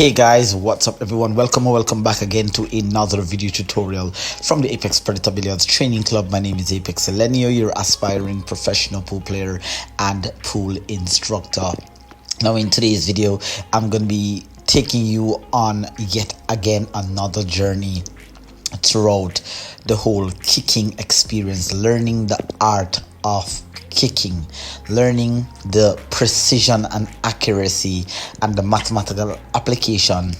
Hey guys, what's up everyone? Welcome back again to another video tutorial from the Apex Predator Billiards Training Club. My name is Apex Selenio, your aspiring professional pool player and pool instructor. Now in today's video, I'm going to be taking you on yet again another journey throughout the whole kicking experience, learning the art of kicking, learning the precision and accuracy and the mathematical application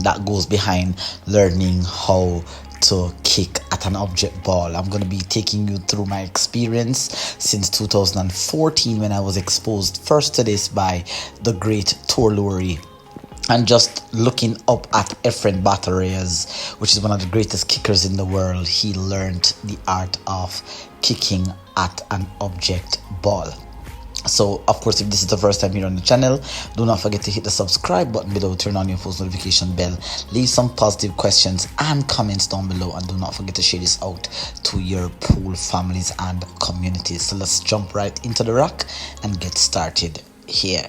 that goes behind learning how to kick at an object ball. I'm going to be taking you through my experience since 2014 when I was exposed first to this by the great Torluri, and just looking up at Efren Batarias, which is one of the greatest kickers in the world. He learned the art of kicking at an object ball. So of course, if this is the first time here on the channel, do not forget to hit the subscribe button below, turn on your post notification bell, leave some positive questions and comments down below, and do not forget to share this out to your pool families and communities. So let's jump right into the rack and get started here.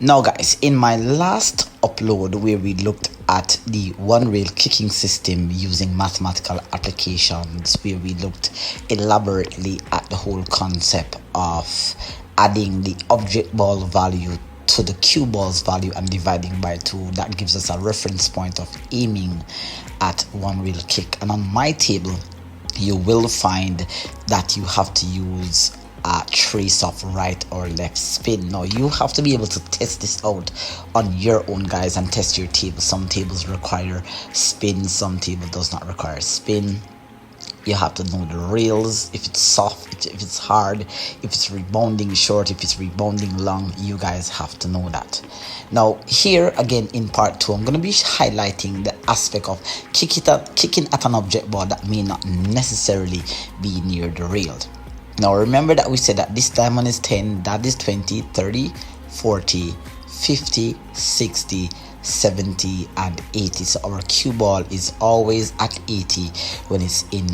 Now guys, in my last upload where we looked at the one rail kicking system using mathematical applications, where we looked elaborately at the whole concept of adding the object ball value to the cue ball's value and dividing by 2, that gives us a reference point of aiming at one rail kick. And on my table you will find that you have to use a trace of right or left spin. Now you have to be able to test this out on your own, guys, and test your table. Some tables require spin, some table does not require spin. You have to know the rails, if it's soft, if it's hard, if it's rebounding short, if it's rebounding long. You guys have to know that. Now here again in part 2, I'm going to be highlighting the aspect of kicking at an object ball that may not necessarily be near the rail. Now remember that we said that this diamond is 10, that is 20, 30, 40, 50, 60, 70 and 80. So our cue ball is always at 80 when it's in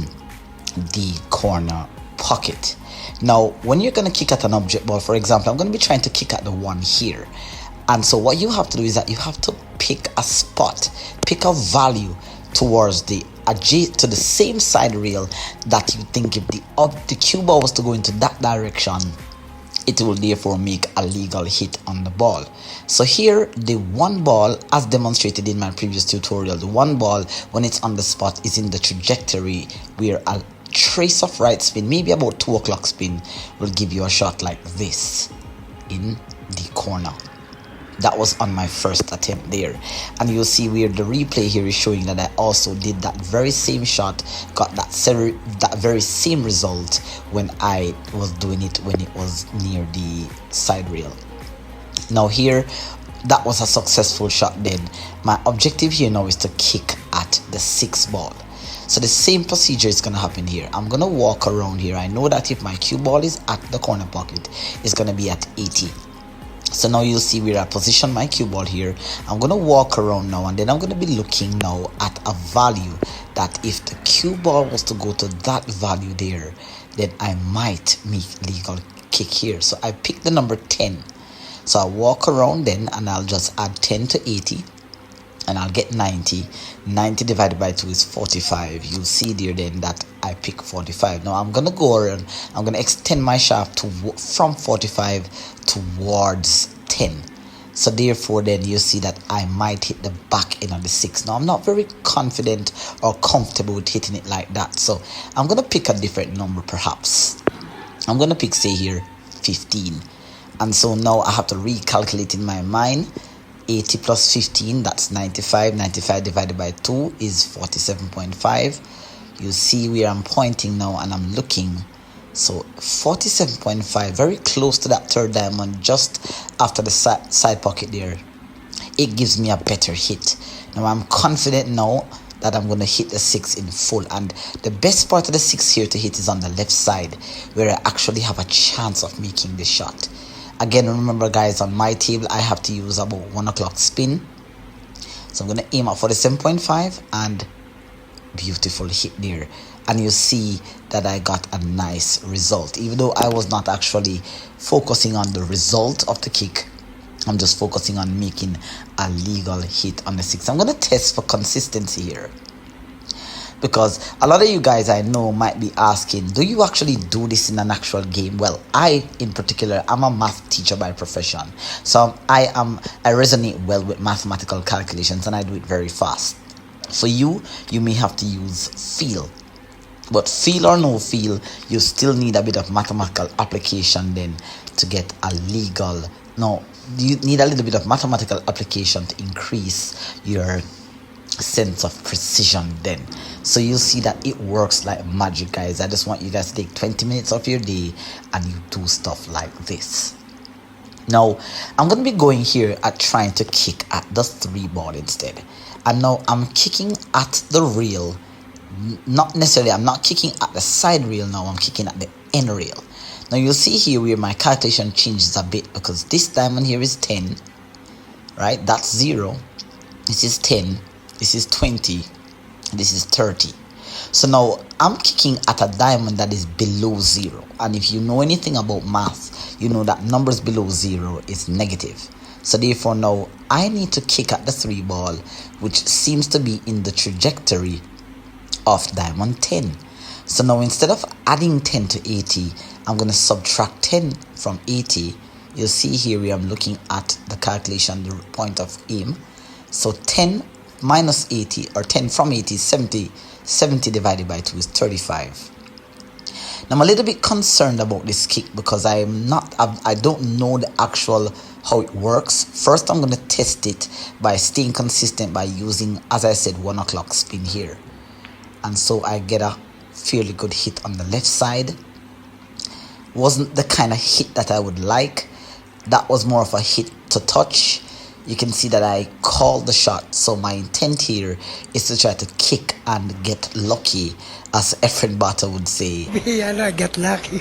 the corner pocket. Now when you're going to kick at an object ball, for example, I'm going to be trying to kick at the one here, and so what you have to do is that you have to pick a spot, pick a value towards the to the same side rail that you think if the cue ball was to go into that direction, it will therefore make a legal hit on the ball. So here the one ball, as demonstrated in my previous tutorial, the one ball when it's on the spot is in the trajectory where a trace of right spin, maybe about 2 o'clock spin, will give you a shot like this in the corner. That was on my first attempt there, and you'll see where the replay here is showing that I also did that very same shot, got that very same result when I was doing it when it was near the side rail. Now here, that was a successful shot. Then my objective here now is to kick at the 6 ball. So the same procedure is going to happen here. I'm going to walk around here. I know that if my cue ball is at the corner pocket, it's going to be at 80. So now you'll see where I position my cue ball here. I'm going to walk around now, and then I'm going to be looking now at a value that if the cue ball was to go to that value there, then I might make legal kick here. So I pick the number 10. So I walk around then, and I'll just add 10 to 80, and I'll get 90. 90 divided by 2 is 45. You'll see there then that I pick 45. Now I'm going to go around, I'm going to extend my shaft from 45 towards 10. So therefore then you see that I might hit the back end of the 6. Now I'm not very confident or comfortable with hitting it like that, so I'm going to pick a different number. Perhaps I'm going to pick, say here, 15. And so now I have to recalculate in my mind. 80 plus 15, that's 95. 95 divided by 2 is 47.5. You see where I'm pointing now and I'm looking. So 47.5, very close to that third diamond, just after the side pocket there. It gives me a better hit. Now I'm confident now that I'm going to hit the 6 in full, and the best part of the 6 here to hit is on the left side, where I actually have a chance of making the shot. Again, remember guys, on my table I have to use about 1 o'clock spin. So I'm going to aim at 47.5 and beautiful hit there. And you see that I got a nice result. Even though I was not actually focusing on the result of the kick, I'm just focusing on making a legal hit on the 6. I'm going to test for consistency here, because a lot of you guys I know might be asking, do you actually do this in an actual game? Well, I in particular, I'm a math teacher by profession, so I resonate well with mathematical calculations, and I do it very fast. For you may have to use feel, but feel or no feel, you still need a bit of mathematical application then to get a legal. No, you need a little bit of mathematical application to increase your sense of precision then. So you'll see that it works like magic, guys. I just want you guys to take 20 minutes of your day and you do stuff like this. Now I'm going to be going here at trying to kick at the 3 ball instead, and now I'm kicking at the rail. Not necessarily, I'm not kicking at the side rail now, I'm kicking at the end rail. Now you'll see here where my calculation changes a bit, because this diamond here is 10, right? That's 0. This is 10. This is 20. This is 30. So now I'm kicking at a diamond that is below 0. And if you know anything about math, you know that numbers below 0 is negative. So therefore now I need to kick at the 3 ball, which seems to be in the trajectory of diamond 10. So now instead of adding 10 to 80, I'm going to subtract 10 from 80. You'll see here where I'm looking at the calculation, the point of aim. So 10 minus 80, or 10 from 80 is 70. 70 divided by 2 is 35. Now I'm a little bit concerned about this kick, because I don't know the actual how it works. First I'm going to test it by staying consistent by using, as I said, 1 o'clock spin here. And so I get a fairly good hit on the left side. Wasn't the kind of hit that I would like. That was more of a hit to touch. You can see that I called the shot. So my intent here is to try to kick and get lucky, as Efren Bata would say. Yeah, get lucky.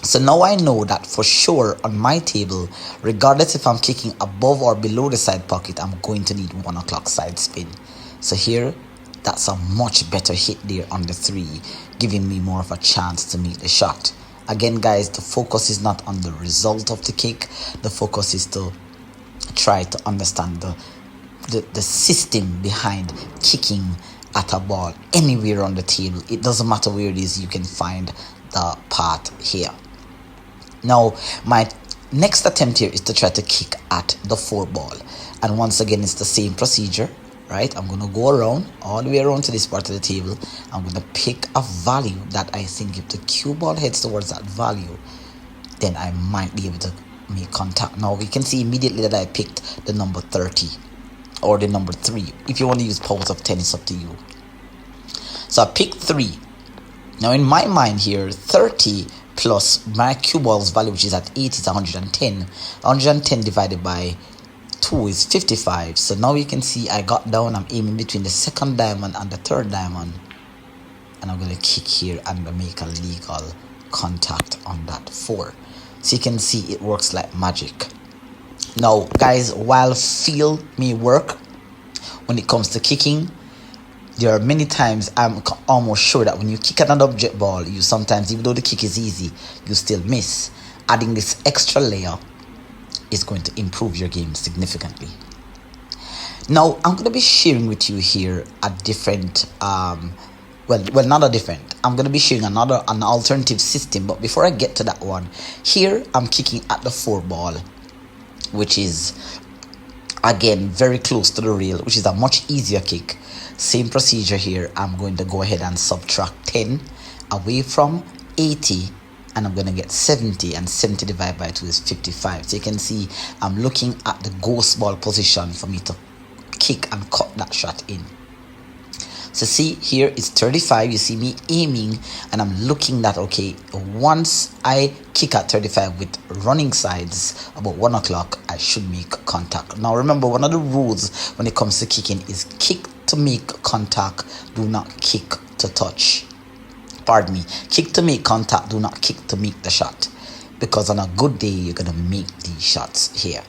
So now I know that for sure on my table, regardless if I'm kicking above or below the side pocket, I'm going to need 1 o'clock side spin. So here, that's a much better hit there on the 3, giving me more of a chance to meet the shot. Again, guys, the focus is not on the result of the kick. The focus is to try to understand the system behind kicking at a ball anywhere on the table. It doesn't matter where it is, you can find the part here. Now, my next attempt here is to try to kick at the 4 ball. And once again, it's the same procedure. Right, I'm going to go around, all the way around to this part of the table. I'm going to pick a value that I think if the cue ball heads towards that value, then I might be able to make contact. Now, we can see immediately that I picked the number 30 or the number 3. If you want to use powers of 10, it's up to you. So I picked 3. Now, in my mind here, 30 plus my cue ball's value, which is at 8, is 110. 110 divided by 2 is 55. So now you can see I got down, I'm aiming between the 2nd diamond and the 3rd diamond, and I'm going to kick here and make a legal contact on that 4. So you can see it works like magic. Now guys, while feel may work when it comes to kicking, there are many times I'm almost sure that when you kick at an object ball, you sometimes, even though the kick is easy, you still miss. Adding this extra layer is going to improve your game significantly. Now I'm going to be sharing with you here a different well not a different, I'm going to be sharing an alternative system. But before I get to that one, here I'm kicking at the 4 ball, which is again very close to the rail, which is a much easier kick. Same procedure here. I'm going to go ahead and subtract 10 away from 80, and I'm going to get 70, and 70 divided by 2 is 55. So you can see I'm looking at the ghost ball position for me to kick and cut that shot in. So see here it's 35. You see me aiming, and I'm looking that, okay, once I kick at 35 with running sides about 1 o'clock, I should make contact. Now remember, one of the rules when it comes to kicking is kick to make contact, do not kick to touch. Pardon me, kick to make contact, do not kick to make the shot, because on a good day you're going to make these shots here.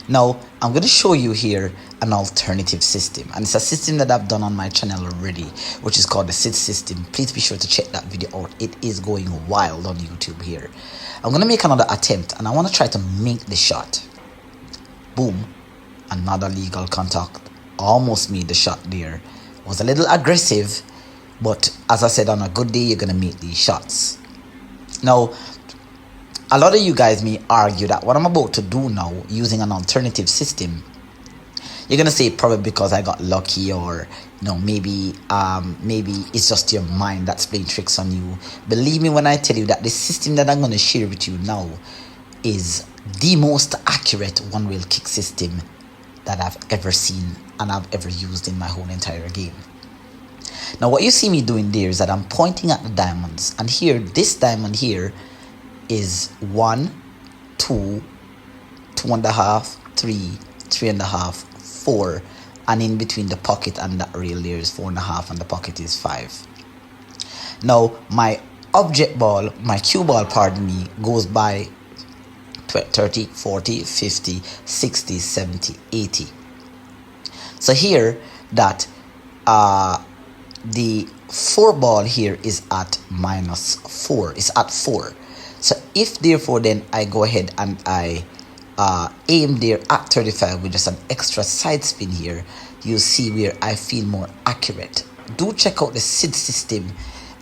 Now I'm going to show you here an alternative system, and it's a system that I've done on my channel already, which is called the SID system. Please be sure to check that video out. It is going wild on YouTube here. I'm gonna make another attempt, and I want to try to make the shot. Boom, another legal contact. Almost made the shot there. Was a little aggressive, but as I said, on a good day you're gonna make these shots. Now, a lot of you guys may argue that what I'm about to do now, using an alternative system, you're gonna say probably because I got lucky, or maybe it's just your mind that's playing tricks on you. Believe me when I tell you that the system that I'm gonna share with you now is the most accurate one-wheel kick system that I've ever seen and I've ever used in my whole entire game. Now what you see me doing there is that I'm pointing at the diamonds, and here, this diamond here is 1, 2, 2.5, 3, 3.5, 4, and in between the pocket and that rail there is 4.5, and the pocket is 5. Now my object ball, my cue ball, pardon me, goes by 30, 40, 50, 60, 70, 80. So here that the 4 ball here is at -4, it's at 4. So if therefore then I go ahead and I aim there at 35 with just an extra side spin here, you'll see where I feel more accurate. Do check out the SID system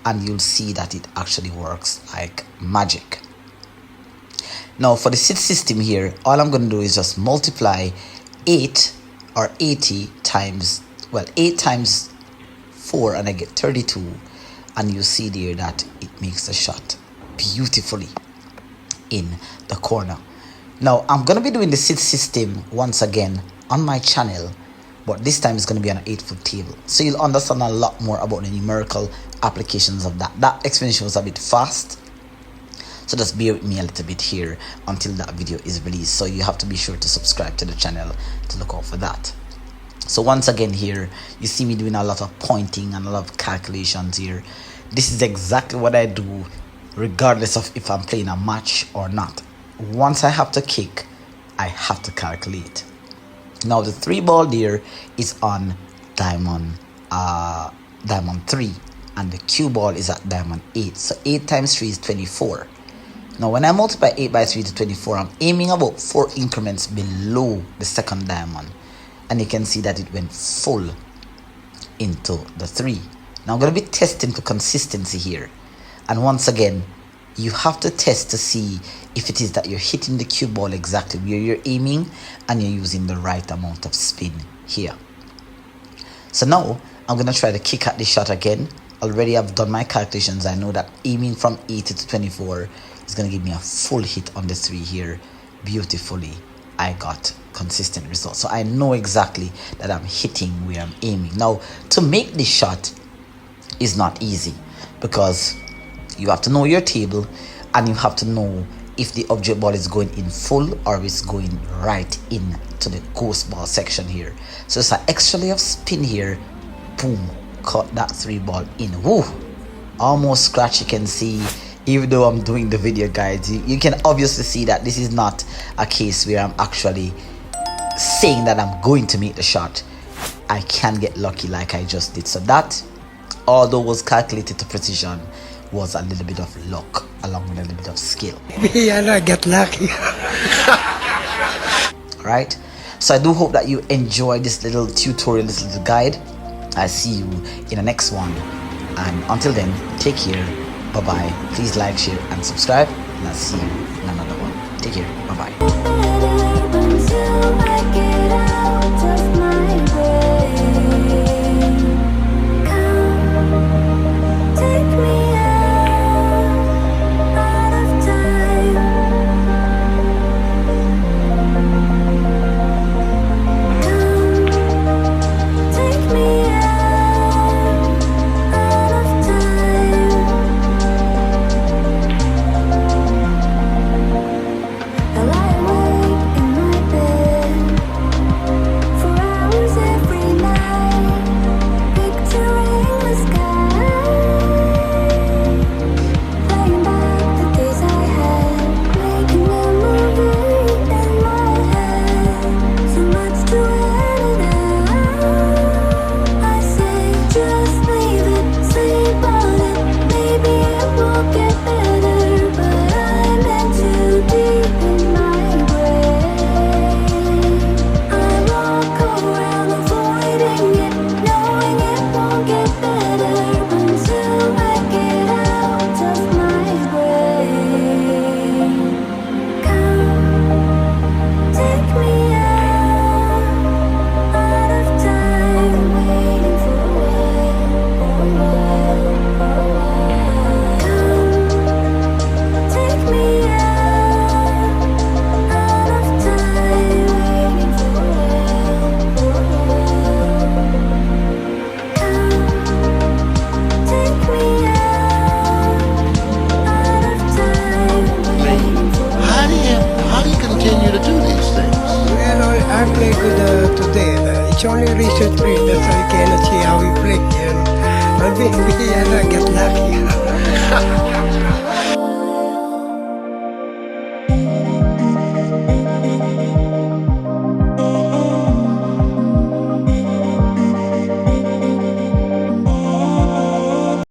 and you'll see that it actually works like magic. Now for the SID system here, all I'm going to do is just multiply 8 or 80 times, well, 8 times 4, and I get 32, and you see there that it makes the shot beautifully in the corner. Now I'm going to be doing the SID system once again on my channel, but this time it's going to be on an 8-foot table, so you'll understand a lot more about the numerical applications of that. That explanation was a bit fast, so just bear with me a little bit here until that video is released. So you have to be sure to subscribe to the channel to look out for that. So once again here, you see me doing a lot of pointing and a lot of calculations here. This is exactly what I do regardless of if I'm playing a match or not. Once I have to kick, I have to calculate. Now the 3 ball there is on diamond 3, and the cue ball is at diamond 8. So 8 times 3 is 24. Now when I multiply 8 by 3 to 24, I'm aiming about 4 increments below the second diamond, and you can see that it went full into the 3. Now I'm going to be testing for consistency here, and once again you have to test to see if it is that you're hitting the cue ball exactly where you're aiming and you're using the right amount of spin here. So now I'm going to try to kick at this shot again. Already I've done my calculations. I know that aiming from 80 to 24 is going to give me a full hit on the 3 here. Beautifully, I got consistent results. So I know exactly that I'm hitting where I'm aiming. Now to make this shot is not easy, because you have to know your table, and you have to know if the object ball is going in full or it's going right in to the ghost ball section here. So it's an extra layer of spin here. Boom, caught that 3 ball in. Woo, almost scratch. You can see, even though I'm doing the video, guys, you can obviously see that this is not a case where I'm actually saying that I'm going to make the shot. I can get lucky like I just did. So that, although was calculated to precision, was a little bit of luck along with a little bit of skill. Yeah, I get lucky. Alright, so I do hope that you enjoy this little tutorial, this little guide. I'll see you in the next one, and until then, take care, bye bye. Please like, share and subscribe, and I'll see you in another one. Take care, bye bye. I lie awake lucky.